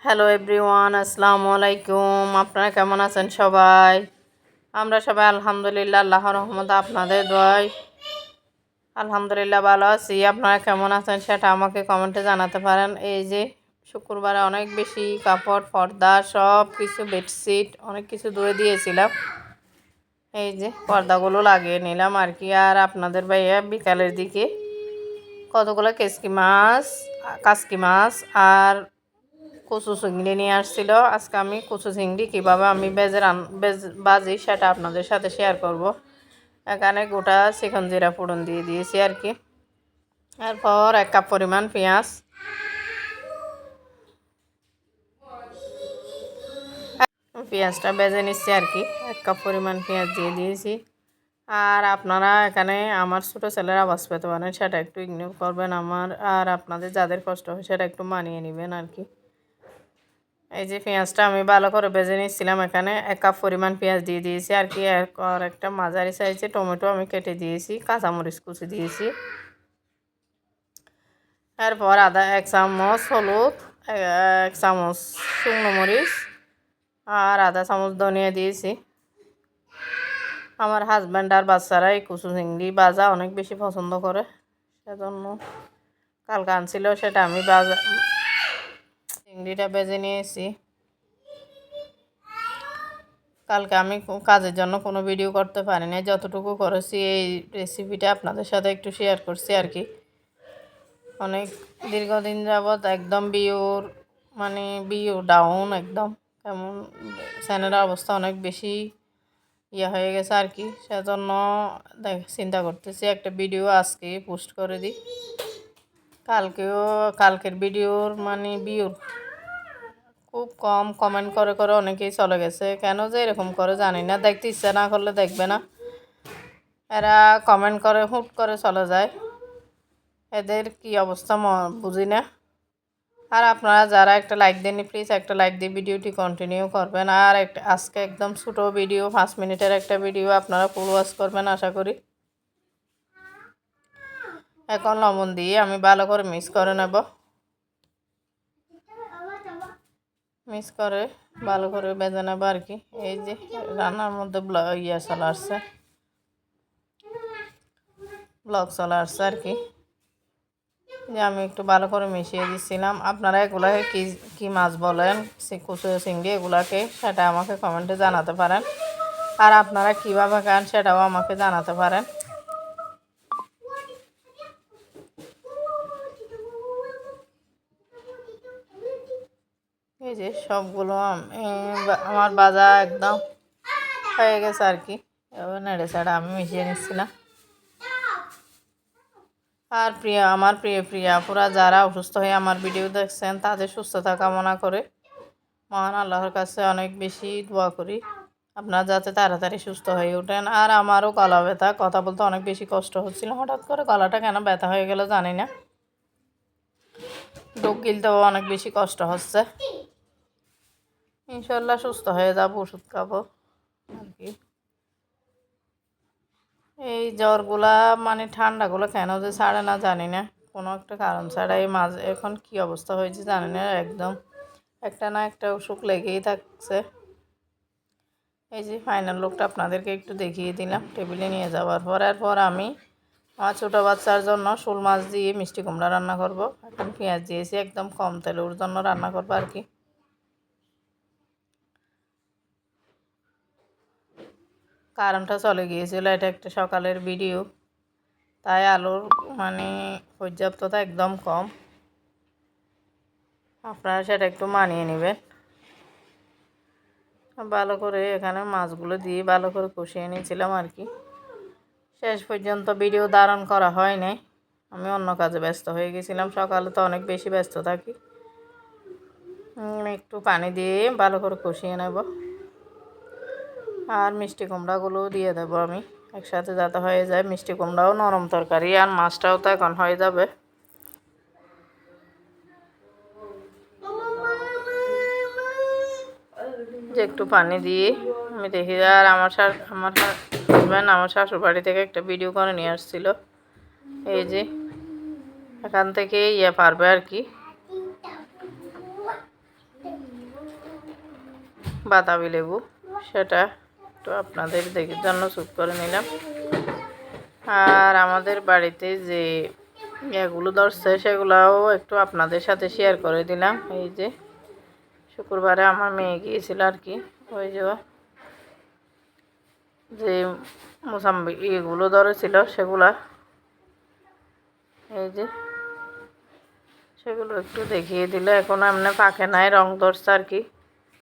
Hello everyone, আসসালামু আলাইকুম। আপনারা কেমন আছেন সবাই? আমরা সবাই আলহামদুলিল্লাহ, আল্লাহর রহমতে আপনাদের দোয়ায় আলহামদুলিল্লাহ ভালো আছি। আপনারা কেমন আছেন সেটা আমাকে কমেন্টে জানাতে পারেন। এই যে শুক্রবারে অনেক বেশি কাপড়, পর্দা, সব কিছু, বেডশিট অনেক কিছু ধুয়ে দিয়েছিলাম। এই যে পর্দাগুলো লাগিয়ে নিলাম আর কি। আর আপনাদের ভাইয়া বিকালের দিকে কতগুলো কাসকি মাছ আর কচু চিংড়ি নিয়ে আসছিল। আজকে আমি কচু চিংড়ি কীভাবে আমি বাজি সেটা আপনাদের সাথে শেয়ার করব। এখানে গোটা চিকন জিরা ফোড়ন দিয়ে দিয়েছি আর কি। এরপর 1 কাপ পরিমাণ পেঁয়াজটা ভেজে নিচ্ছি আর কি। 1 কাপ পরিমাণ পেঁয়াজ দিয়ে দিয়েছি। আর আপনারা এখানে আমার ছোটো ছেলের আওয়াজ পেতে পারেন, সেটা একটু ইগনোর করবেন। আর আপনাদের যাদের কষ্ট হয় সেটা একটু মানিয়ে নেবেন আর কি। এই যে পেঁয়াজটা আমি ভালো করে ভেজে নিচ্ছিলাম। এখানে 1 কাপ পরিমাণ পেঁয়াজ দিয়ে দিয়েছি আর কি। আর একটা মাঝারি সাইজে টমেটো আমি কেটে দিয়েছি, কাঁচামরিচ কুচি দিয়েছি। এরপর 1 চামচ হলুদ, 1 চামচ শুকনো মরিচ আর 1/2 চামচ ধনিয়া দিয়েছি। আমার হাজব্যান্ড আর বাচ্চারা এই কচু চিংড়ি ভাজা অনেক বেশি পছন্দ করে, সেজন্য কালকে আনছিল, সেটা আমি চিংড়িটা ভেজে নিয়েছি। কালকে আমি কাজের জন্য কোনো ভিডিও করতে পারিনি, যতটুকু করেছি এই রেসিপিটা আপনাদের সাথে একটু শেয়ার করছি আর কি। অনেক দীর্ঘদিন যাবৎ একদম ভিউ ডাউন, একদম কেমন চ্যানেলের অবস্থা অনেক বেশি হয়ে গেছে আর কি। সেজন্য চিন্তা করতেছি একটা ভিডিও আজকে পোস্ট করে দিই। কালকের ভিডিওর ভিউ খুব কম, কমেন্ট করে করে অনেকেই চলে গেছে। কেন যে এরকম করে জানি না, দেখতে ইচ্ছা না করলে দেখবে না, এরা কমেন্ট করে হুট করে চলে যায়। এদের কি অবস্থা বুঝি না। আর আপনারা যারা একটা লাইক দেননি, প্লিজ একটা লাইক দিয়ে ভিডিওটি কন্টিনিউ করবেন। আর আজকে একদম ছোটো ভিডিও, 5 মিনিটের একটা ভিডিও, আপনারা ফুল ওয়াচ করবেন আশা করি। এখন লবণ দিয়ে আমি ভালো করে মিক্স করে নেব। মিক্স করে ভালো করে ভেজে নেব আর কি। এই যে রান্নার মধ্যে ব্লগ চলে আসছে আর কি। যে আমি একটু ভালো করে মিশিয়ে দিচ্ছিলাম। আপনারা এগুলাকে কি মাছ বলেন, কচু চিংড়ি, এগুলাকে সেটা আমাকে কমেন্টে জানাতে পারেন। আর আপনারা কীভাবে খান সেটাও আমাকে জানাতে পারেন। এই যে সবগুলো আমার ভাজা একদম হয়ে গেছে আর কি। এবার নেড়ে চেড়ে আমি মিশিয়ে নিচ্ছিলাম। আর আমার প্রিয় আপুরা যারা অসুস্থ হয়ে আমার ভিডিও দেখছেন, তাদের সুস্থতা কামনা করে মহান আল্লাহর কাছে অনেক বেশি দোয়া করি আপনারা যাতে তাড়াতাড়ি সুস্থ হয়ে ওঠেন। আর আমারও গলা ব্যথা, কথা বলতে অনেক বেশি কষ্ট হচ্ছিল। হঠাৎ করে গলাটা কেন ব্যথা হয়ে গেল জানি না, ঢোক গিলতেও অনেক বেশি কষ্ট হচ্ছে। ইনশাল্লাহ সুস্থ হয়ে যাব, ওষুধ খাবো আর কি। এই জ্বরগুলা ঠান্ডাগুলো কেন যে ছাড়ে না জানি না, কোনো একটা কারণ ছাড়া। এই মাঝে এখন কি অবস্থা হয়েছে জানি না, একদম একটা না একটা অসুখ লেগেই থাকছে। এই যে ফাইনাল লুকটা আপনাদেরকে একটু দেখিয়ে দিলাম টেবিলে নিয়ে যাওয়ার পর। এরপর আমি আমার ছোটো বাচ্চার জন্য শোল মাছ দিয়ে মিষ্টি কুমড়া রান্না করব। এখন পেঁয়াজ দিয়েছি, একদম কম তেলে ওর জন্য রান্না করবো আর কি। কারেন্টটা চলে গিয়েছিল, এটা একটা সকালের ভিডিও, তাই আলুর পর্যাপ্ততা একদম কম, আপনারা সেটা একটু মানিয়ে নেবেন। ভালো করে এখানে মাছগুলো দিয়ে ভালো করে কষিয়ে নিয়েছিলাম আর কি। শেষ পর্যন্ত ভিডিও ধারণ করা হয় নাই, আমি অন্য কাজে ব্যস্ত হয়ে গেছিলাম। সকালে তো অনেক বেশি ব্যস্ত থাকি। একটু পানি দিয়ে ভালো করে কষিয়ে নেব। আর মিষ্টি কুমড়াগুলো দিয়ে দেবো আমি একসাথে, যাতে হয়ে যায়। মিষ্টি কুমড়াও নরম তরকারি, আর মাছটাও তো এখন হয়ে যাবে। যে একটু পানি দিয়ে আমি দেখি। আর আমার হাজব্যান্ড আমার শ্বশুর বাড়ি থেকে একটা ভিডিও করে নিয়ে আসছিল। এই যে এখান থেকে পারবে আর কি। বাতাবি লেবু, সেটা একটু আপনাদের দেখার জন্য শ্যুট করে নিলাম। আর আমাদের বাড়িতে যে এগুলো ধরছে সেগুলোও একটু আপনাদের সাথে শেয়ার করে দিলাম। এই যে শুক্রবারে আমার মেয়ে গিয়েছিল আর কি, ওই যে মোসাম্বি এগুলো ধরেছিল সেগুলা, এই যে সেগুলো একটু দেখিয়ে দিলে। এখন এমনি পাকে নাই, রং ধরছে আর কি।